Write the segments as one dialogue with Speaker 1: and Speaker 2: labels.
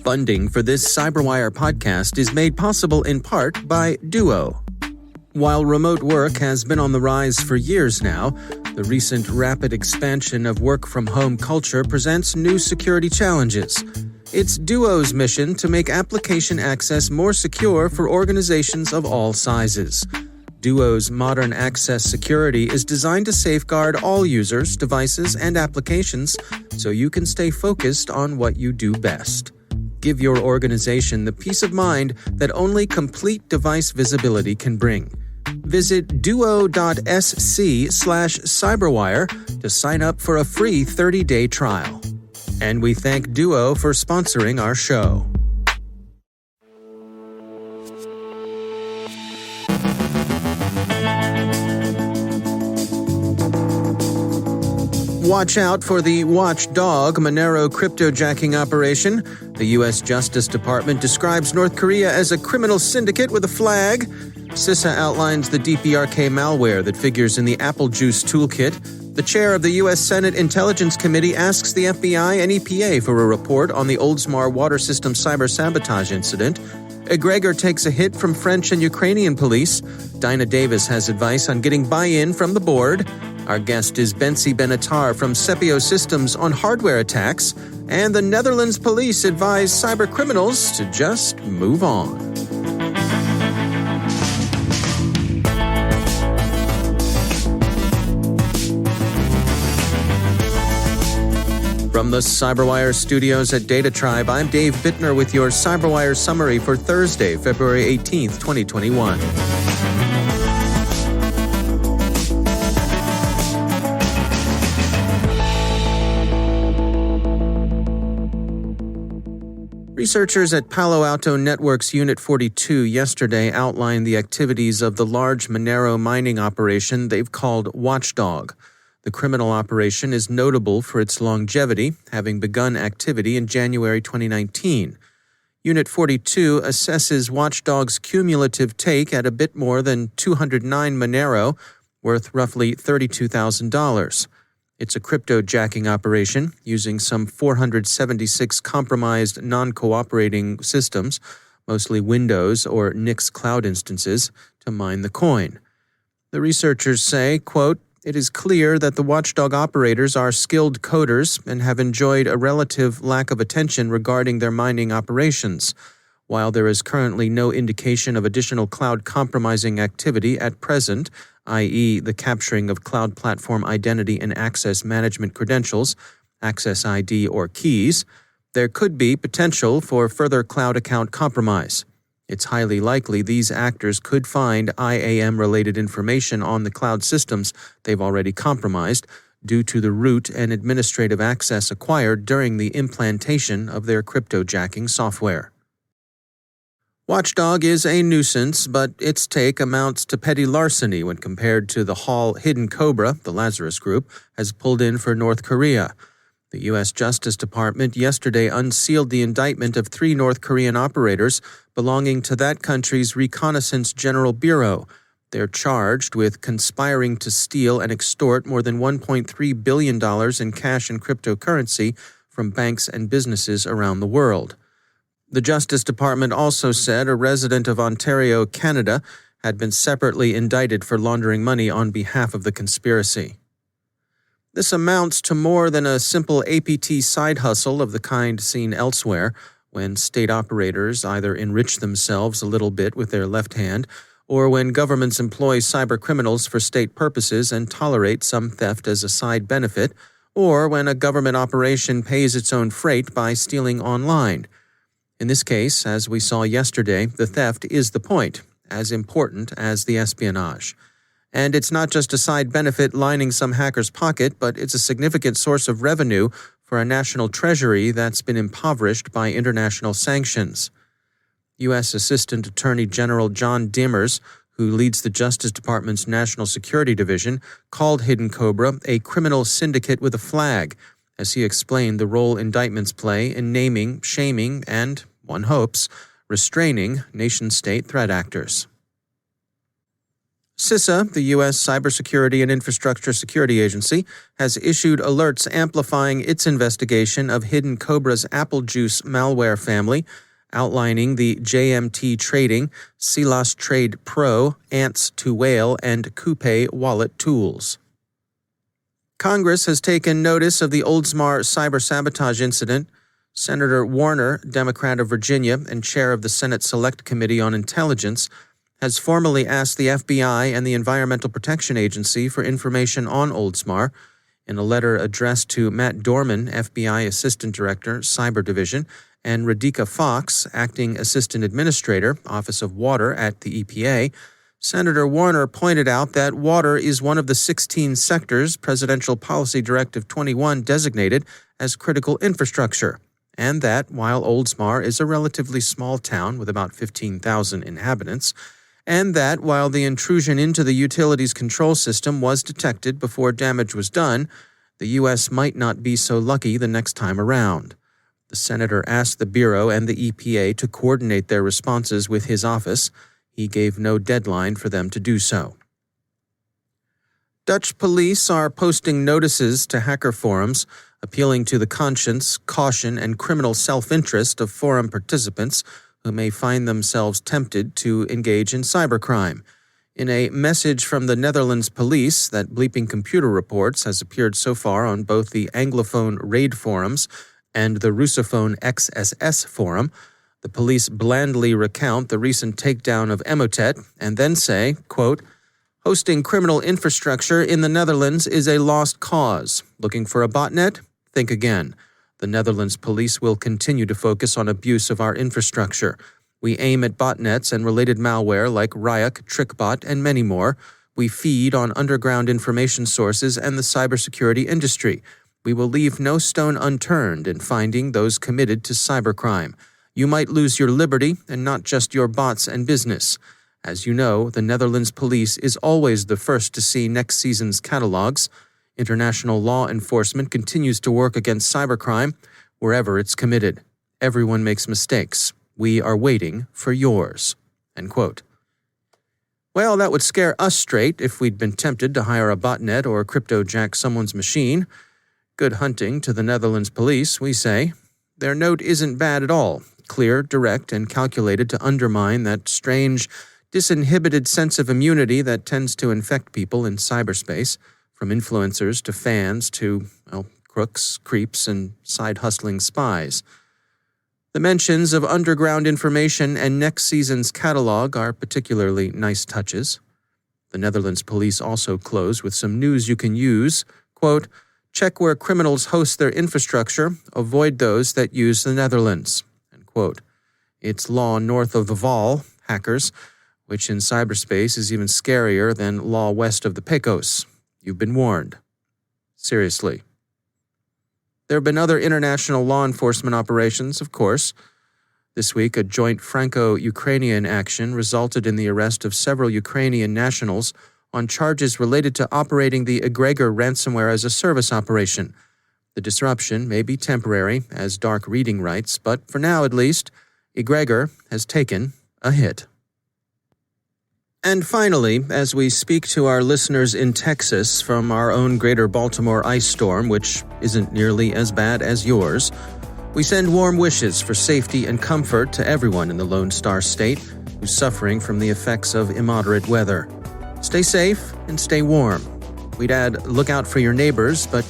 Speaker 1: Funding for this CyberWire podcast is made possible in part by Duo. While remote work has been on the rise for years now, the recent rapid expansion of work-from-home culture presents new security challenges. It's Duo's mission to make application access more secure for organizations of all sizes. Duo's modern access security is designed to safeguard all users, devices, and applications so you can stay focused on what you do best. Give your organization the peace of mind that only complete device visibility can bring. Visit duo.sc/cyberwire to sign up for a free 30-day trial. And we thank Duo for sponsoring our show. Watch out for the WatchDog Monero cryptojacking operation. The U.S. Justice Department describes North Korea as a criminal syndicate with a flag. CISA outlines the DPRK malware that figures in the AppleJeus toolkit. The chair of the U.S. Senate Intelligence Committee asks the FBI and EPA for a report on the Oldsmar water system cybersabotage incident. Egregor takes a hit from French and Ukrainian police. Dinah Davis has advice on getting buy-in from the board. Our guest is Bentsi Ben Atar from Sepio Systems on hardware attacks. And the Netherlands police advise cybercriminals to just move on. From the CyberWire studios at Data Tribe, I'm Dave Bittner with your CyberWire summary for Thursday, February 18th, 2021. Researchers at Palo Alto Network's Unit 42 yesterday outlined the activities of the large Monero mining operation they've called WatchDog. The criminal operation is notable for its longevity, having begun activity in January 2019. Unit 42 assesses WatchDog's cumulative take at a bit more than 209 Monero, worth roughly $32,000. It's a cryptojacking operation using some 476 compromised non-cooperating systems, mostly Windows or Nix cloud instances, to mine the coin. The researchers say, quote, "It is clear that the WatchDog operators are skilled coders and have enjoyed a relative lack of attention regarding their mining operations. While there is currently no indication of additional cloud compromising activity at present, i.e. the capturing of cloud platform identity and access management credentials, access ID or keys, there could be potential for further cloud account compromise. It's highly likely these actors could find IAM-related information on the cloud systems they've already compromised due to the root and administrative access acquired during the implantation of their cryptojacking software." WatchDog is a nuisance, but its take amounts to petty larceny when compared to the haul Hidden Cobra, the Lazarus Group, has pulled in for North Korea. The U.S. Justice Department yesterday unsealed the indictment of 3 North Korean operators belonging to that country's Reconnaissance General Bureau. They're charged with conspiring to steal and extort more than $1.3 billion in cash and cryptocurrency from banks and businesses around the world. The Justice Department also said a resident of Ontario, Canada, had been separately indicted for laundering money on behalf of the conspiracy. This amounts to more than a simple APT side hustle of the kind seen elsewhere, when state operators either enrich themselves a little bit with their left hand, or when governments employ cybercriminals for state purposes and tolerate some theft as a side benefit, or when a government operation pays its own freight by stealing online. In this case, as we saw yesterday, the theft is the point, as important as the espionage. And it's not just a side benefit lining some hacker's pocket, but it's a significant source of revenue for a national treasury that's been impoverished by international sanctions. U.S. Assistant Attorney General John Dimmers, who leads the Justice Department's National Security Division, called Hidden Cobra a criminal syndicate with a flag, as he explained the role indictments play in naming, shaming, and, one hopes, restraining nation-state threat actors. CISA, the U.S. Cybersecurity and Infrastructure Security Agency, has issued alerts amplifying its investigation of Hidden Cobra's AppleJeus malware family, outlining the JMT Trading, Silas Trade Pro, Ants to Whale, and Coupe wallet tools. Congress has taken notice of the Oldsmar cybersabotage incident. Senator Warner, Democrat of Virginia and chair of the Senate Select Committee on Intelligence, has formally asked the FBI and the Environmental Protection Agency for information on Oldsmar. In a letter addressed to Matt Dorman, FBI Assistant Director, Cyber Division, and Radhika Fox, Acting Assistant Administrator, Office of Water at the EPA, Senator Warner pointed out that water is one of the 16 sectors Presidential Policy Directive 21 designated as critical infrastructure, and that while Oldsmar is a relatively small town with about 15,000 inhabitants, and that while the intrusion into the utilities control system was detected before damage was done, the U.S. might not be so lucky the next time around. The senator asked the Bureau and the EPA to coordinate their responses with his office. He gave no deadline for them to do so. Dutch police are posting notices to hacker forums, appealing to the conscience, caution, and criminal self-interest of forum participants who may find themselves tempted to engage in cybercrime. In a message from the Netherlands police that Bleeping Computer reports has appeared so far on both the Anglophone RAID forums and the Russophone XSS forum, the police blandly recount the recent takedown of Emotet and then say, quote, "Hosting criminal infrastructure in the Netherlands is a lost cause. Looking for a botnet? Think again. The Netherlands police will continue to focus on abuse of our infrastructure. We aim at botnets and related malware like Ryuk, TrickBot, and many more. We feed on underground information sources and the cybersecurity industry. We will leave no stone unturned in finding those committed to cybercrime. You might lose your liberty and not just your bots and business. As you know, the Netherlands police is always the first to see next season's catalogs. International law enforcement continues to work against cybercrime wherever it's committed. Everyone makes mistakes. We are waiting for yours." End quote. Well, that would scare us straight if we'd been tempted to hire a botnet or cryptojack someone's machine. Good hunting to the Netherlands police, we say. Their note isn't bad at all. Clear, direct, and calculated to undermine that strange, disinhibited sense of immunity that tends to infect people in cyberspace, from influencers to fans to, crooks, creeps, and side-hustling spies. The mentions of underground information and next season's catalog are particularly nice touches. The Netherlands police also close with some news you can use. Quote, "Check where criminals host their infrastructure. Avoid those that use the Netherlands." End quote. It's law north of the Val, hackers, which in cyberspace is even scarier than law west of the Pecos. You've been warned. Seriously. There have been other international law enforcement operations, of course. This week, a joint Franco-Ukrainian action resulted in the arrest of several Ukrainian nationals on charges related to operating the Egregor ransomware as a service operation. The disruption may be temporary, as Dark Reading writes, but for now at least, Egregor has taken a hit. And finally, as we speak to our listeners in Texas from our own greater Baltimore ice storm, which isn't nearly as bad as yours, we send warm wishes for safety and comfort to everyone in the Lone Star State who's suffering from the effects of immoderate weather. Stay safe and stay warm. We'd add, look out for your neighbors, but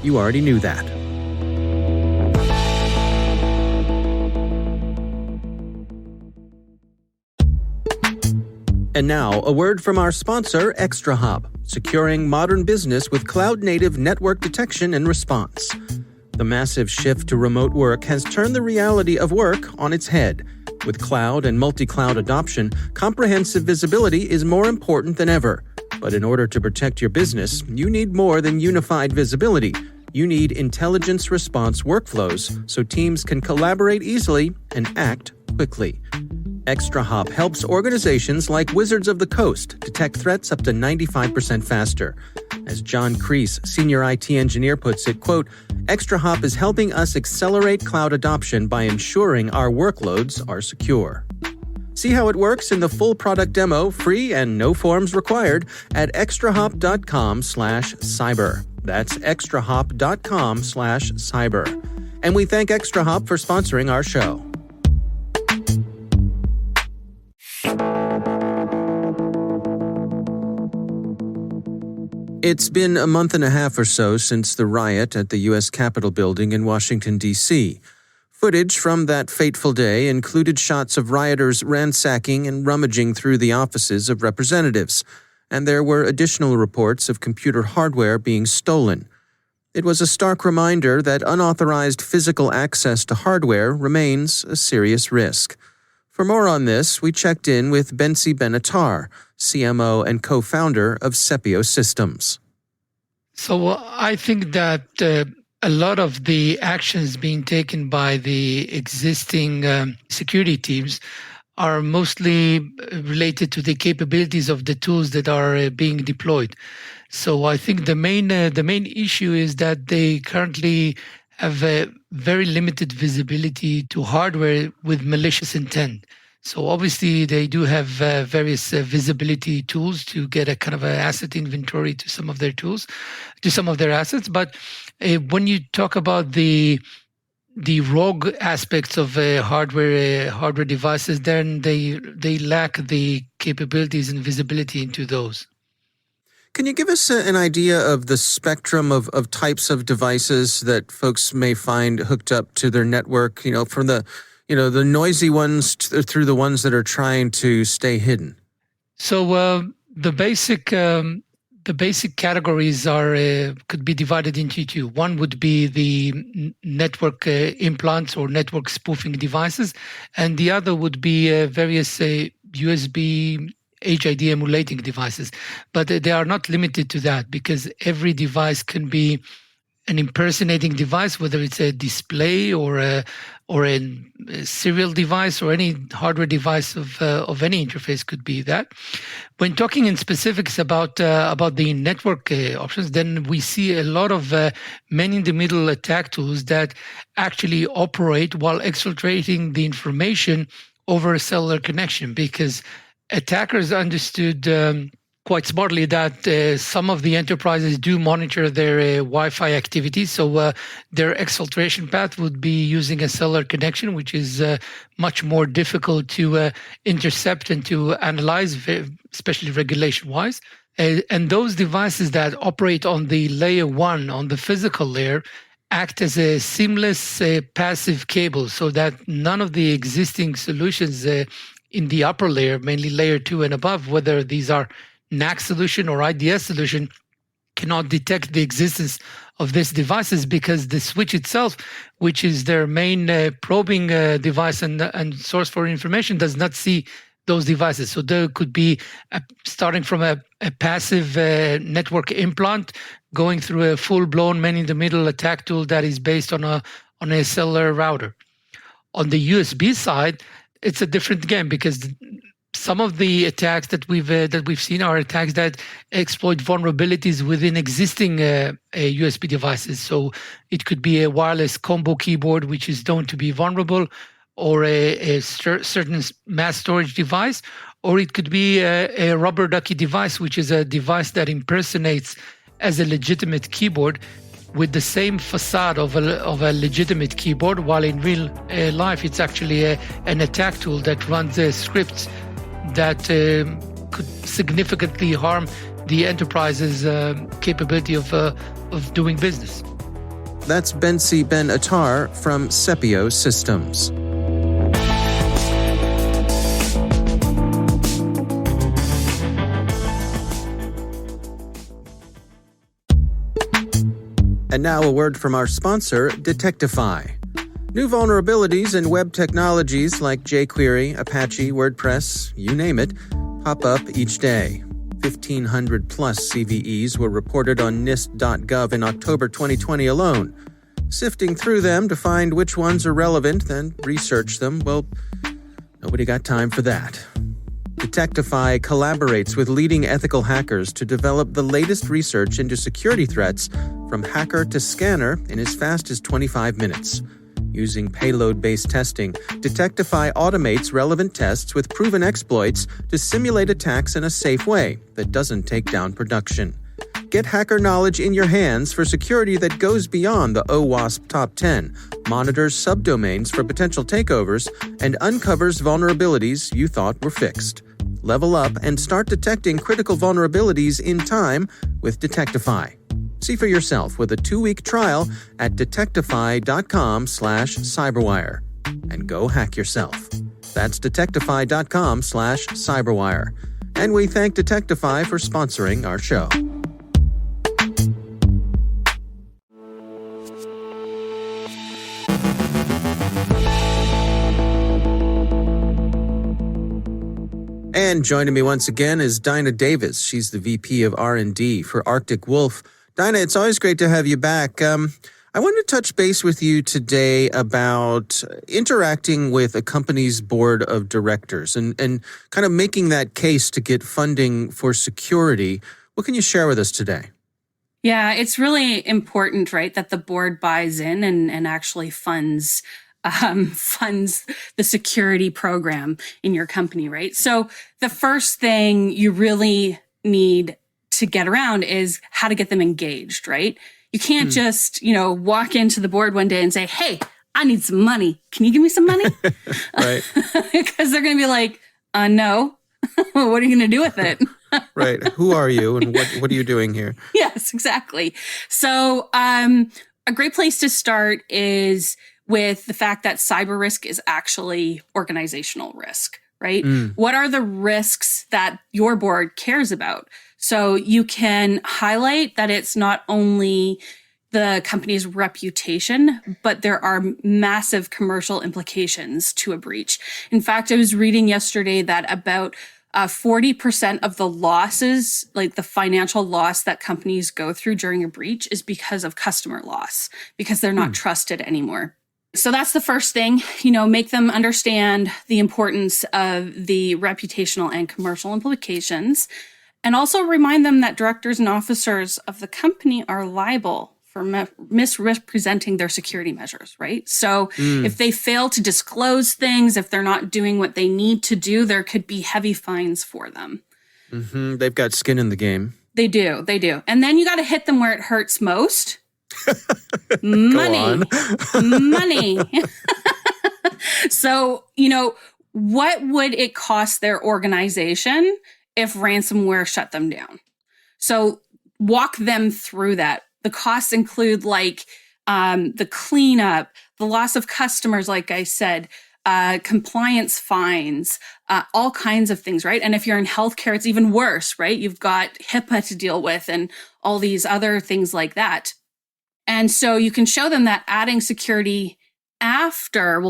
Speaker 1: you already knew that. And now, a word from our sponsor, ExtraHop, securing modern business with cloud-native network detection and response. The massive shift to remote work has turned the reality of work on its head. With cloud and multi-cloud adoption, comprehensive visibility is more important than ever. But in order to protect your business, you need more than unified visibility. You need intelligence response workflows so teams can collaborate easily and act quickly. ExtraHop helps organizations like Wizards of the Coast detect threats up to 95% faster. As John Kreese, senior IT engineer, puts it, quote, ExtraHop is helping us accelerate cloud adoption by ensuring our workloads are secure. See how it works in the full product demo, free and no forms required, at extrahop.com/cyber. That's extrahop.com/cyber. And we thank ExtraHop for sponsoring our show. It's been a month and a half or so since the riot at the U.S. Capitol building in Washington, D.C. Footage from that fateful day included shots of rioters ransacking and rummaging through the offices of representatives, and there were additional reports of computer hardware being stolen. It was a stark reminder that unauthorized physical access to hardware remains a serious risk. For more on this, we checked in with Bentsi Ben Atar, CMO and co-founder of Sepio Systems.
Speaker 2: So I think that a lot of the actions being taken by the existing security teams are mostly related to the capabilities of the tools that are being deployed. So I think the main issue is that they currently have a very limited visibility to hardware with malicious intent. So obviously they do have various visibility tools to get a kind of an asset inventory to some of their tools, to some of their assets. But when you talk about the rogue aspects of hardware devices, then they lack the capabilities and visibility into those.
Speaker 1: Can you give us an idea of the spectrum of types of devices that folks may find hooked up to their network, from the noisy ones through the ones that are trying to stay hidden?
Speaker 2: So the basic categories could be divided into two. One would be the network implants or network spoofing devices, and the other would be various USB HID emulating devices. But they are not limited to that, because every device can be an impersonating device, whether it's a display or a serial device, or any hardware device of any interface could be that. When talking in specifics about the network options, then we see a lot of man-in-the-middle attack tools that actually operate while exfiltrating the information over a cellular connection, because attackers understood quite smartly that some of the enterprises do monitor their Wi-Fi activities. So their exfiltration path would be using a cellular connection, which is much more difficult to intercept and to analyze, especially regulation-wise. And those devices that operate on the layer one, on the physical layer, act as a seamless passive cable, so that none of the existing solutions in the upper layer, mainly layer 2 and above, whether these are NAC solution or IDS solution, cannot detect the existence of these devices, because the switch itself, which is their main probing device and source for information, does not see those devices. So there could be starting from a passive network implant, going through a full-blown man-in-the-middle attack tool that is based on a cellular router. On the USB side, it's a different game, because some of the attacks that we've seen are attacks that exploit vulnerabilities within existing USB devices. So it could be a wireless combo keyboard, which is known to be vulnerable, or a certain mass storage device, or it could be a rubber ducky device, which is a device that impersonates as a legitimate keyboard with the same facade of a legitimate keyboard, while in real life it's actually an attack tool that runs scripts that could significantly harm the enterprise's capability of doing business.
Speaker 1: That's Bentsi Ben Atar from Sepio Systems. And now a word from our sponsor, Detectify. New vulnerabilities in web technologies like jQuery, Apache, WordPress, you name it, pop up each day. 1,500 plus CVEs were reported on NIST.gov in October 2020 alone. Sifting through them to find which ones are relevant, then research them, well, nobody got time for that. Detectify collaborates with leading ethical hackers to develop the latest research into security threats from hacker to scanner in as fast as 25 minutes. Using payload-based testing, Detectify automates relevant tests with proven exploits to simulate attacks in a safe way that doesn't take down production. Get hacker knowledge in your hands for security that goes beyond the OWASP Top 10, monitors subdomains for potential takeovers, and uncovers vulnerabilities you thought were fixed. Level up and start detecting critical vulnerabilities in time with Detectify. See for yourself with a 2-week trial at detectify.com/cyberwire. And go hack yourself. That's detectify.com/cyberwire. And we thank Detectify for sponsoring our show. And joining me once again is Dinah Davis. She's the VP of R&D for Arctic Wolf. Dinah, it's always great to have you back. I wanted to touch base with you today about interacting with a company's board of directors and kind of making that case to get funding for security. What can you share with us today?
Speaker 3: Yeah, it's really important, right, that the board buys in and actually funds the security program in your company, right? So the first thing you really need to get around is how to get them engaged, right? You can't just, walk into the board one day and say, hey, I need some money. Can you give me some money?
Speaker 1: Right.
Speaker 3: Because they're going to be like, no. What are you going to do with it?
Speaker 1: Right. Who are you and what are you doing here?
Speaker 3: Yes, exactly. So a great place to start is with the fact that cyber risk is actually organizational risk, right? What are the risks that your board cares about? So you can highlight that it's not only the company's reputation, but there are massive commercial implications to a breach. In fact, I was reading yesterday that about 40% of the losses, like the financial loss that companies go through during a breach, is because of customer loss, because they're not trusted anymore. So that's the first thing, make them understand the importance of the reputational and commercial implications, and also remind them that directors and officers of the company are liable for misrepresenting their security measures, right? So if they fail to disclose things, if they're not doing what they need to do, there could be heavy fines for them.
Speaker 1: Mm-hmm. They've got skin in the game.
Speaker 3: They do. And then you got to hit them where it hurts most. Money. So, what would it cost their organization if ransomware shut them down? So walk them through that. The costs include the cleanup, the loss of customers, like I said, compliance fines, all kinds of things, right? And if you're in healthcare, it's even worse, right? You've got HIPAA to deal with and all these other things like that. And so you can show them that adding security after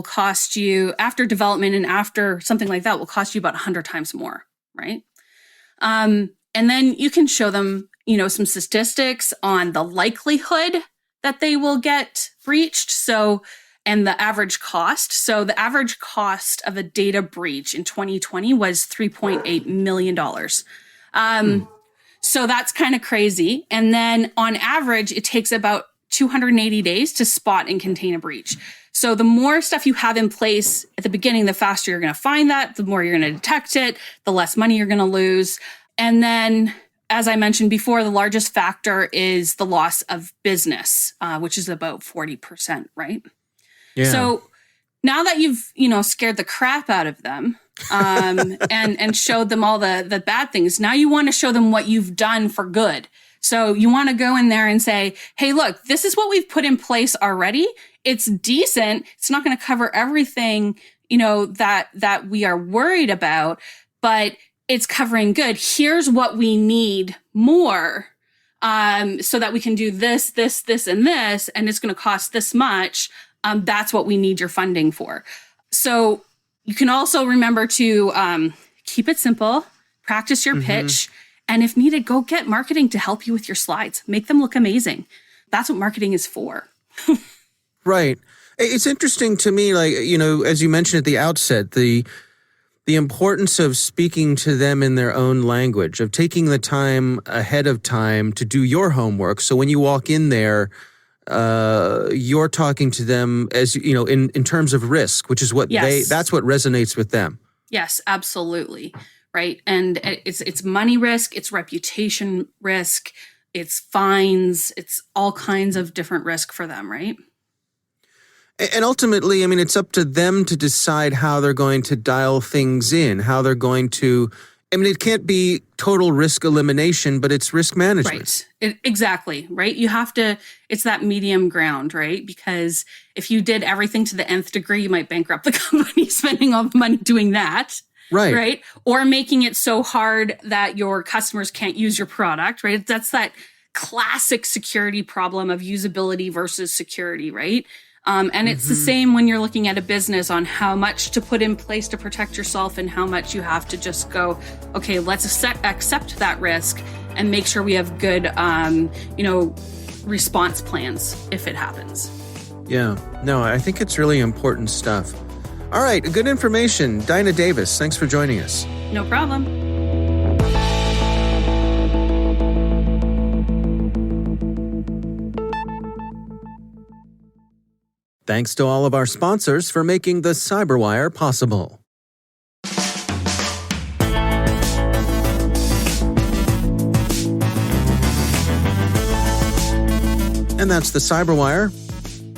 Speaker 3: development and after something like that will cost you about 100 times more, right? And then you can show them, some statistics on the likelihood that they will get breached. So, and the average cost. So the average cost of a data breach in 2020 was $3.8 million. So that's kind of crazy. And then on average, it takes about 280 days to spot and contain a breach. So the more stuff you have in place at the beginning, the faster you're going to find that, the more you're going to detect it, the less money you're going to lose. And then, as I mentioned before, the largest factor is the loss of business, which is about 40%, right?
Speaker 1: Yeah.
Speaker 3: So now that you've, scared the crap out of them and showed them all the bad things, now you want to show them what you've done for good. So you want to go in there and say, hey, look, this is what we've put in place already. It's decent. It's not going to cover everything, that we are worried about, but it's covering good. Here's what we need more so that we can do this, and this, and it's going to cost this much. That's what we need your funding for. So you can also remember to keep it simple, practice your pitch, and if needed, go get marketing to help you with your slides. Make them look amazing. That's what marketing is for.
Speaker 1: Right. It's interesting to me, as you mentioned at the outset, the importance of speaking to them in their own language, of taking the time ahead of time to do your homework. So when you walk in there, you're talking to them as, in terms of risk, which is what that's what resonates with them.
Speaker 3: Yes, absolutely. Right. And it's money risk, it's reputation risk, it's fines, it's all kinds of different risk for them, right?
Speaker 1: And ultimately, it's up to them to decide how they're going to dial things in, how they're going to, it can't be total risk elimination, but it's risk management.
Speaker 3: Right. Exactly. Right. You have to, it's that medium ground, right? Because if you did everything to the nth degree, you might bankrupt the company spending all the money doing that.
Speaker 1: Right.
Speaker 3: Right. Or making it so hard that your customers can't use your product. Right. That's that classic security problem of usability versus security. Right. And it's the same when you're looking at a business on how much to put in place to protect yourself and how much you have to just go, okay, let's accept that risk and make sure we have good, response plans if it happens.
Speaker 1: Yeah, no, I think it's really important stuff. All right, good information. Dinah Davis, thanks for joining us.
Speaker 3: No problem.
Speaker 1: Thanks to all of our sponsors for making the CyberWire possible. And that's the CyberWire.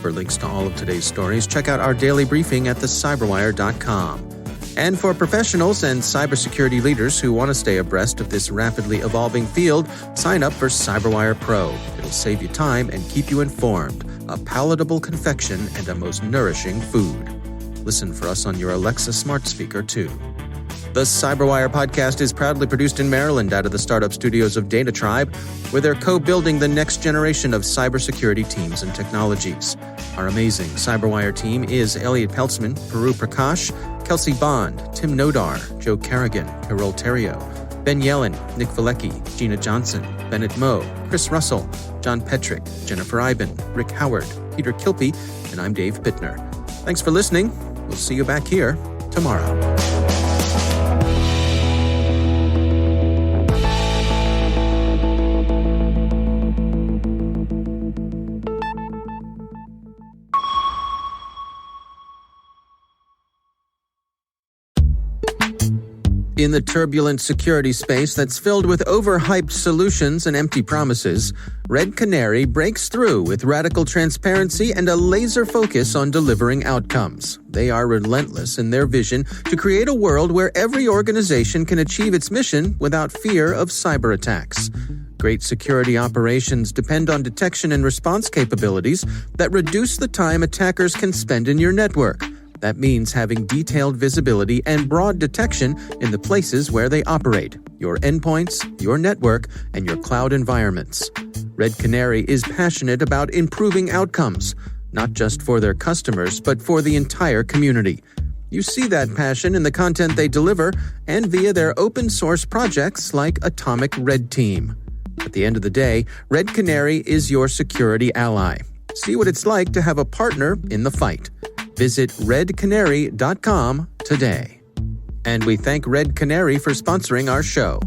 Speaker 1: For links to all of today's stories, check out our daily briefing at thecyberwire.com. And for professionals and cybersecurity leaders who want to stay abreast of this rapidly evolving field, sign up for CyberWire Pro. It'll save you time and keep you informed. A palatable confection and a most nourishing food. Listen for us on your Alexa smart speaker, too. The CyberWire podcast is proudly produced in Maryland out of the startup studios of Data Tribe, where they're co-building the next generation of cybersecurity teams and technologies. Our amazing CyberWire team is Elliot Peltzman, Peru Prakash, Kelsey Bond, Tim Nodar, Joe Carrigan, Carol Terrio, Ben Yellen, Nick Valecki, Gina Johnson, Bennett Moe, Chris Russell, John Petrick, Jennifer Iben, Rick Howard, Peter Kilpie, and I'm Dave Bittner. Thanks for listening. We'll see you back here tomorrow. In the turbulent security space that's filled with overhyped solutions and empty promises, Red Canary breaks through with radical transparency and a laser focus on delivering outcomes. They are relentless in their vision to create a world where every organization can achieve its mission without fear of cyber attacks. Great security operations depend on detection and response capabilities that reduce the time attackers can spend in your network. That means having detailed visibility and broad detection in the places where they operate, your endpoints, your network, and your cloud environments. Red Canary is passionate about improving outcomes, not just for their customers, but for the entire community. You see that passion in the content they deliver and via their open source projects like Atomic Red Team. At the end of the day, Red Canary is your security ally. See what it's like to have a partner in the fight. Visit redcanary.com today. And we thank Red Canary for sponsoring our show.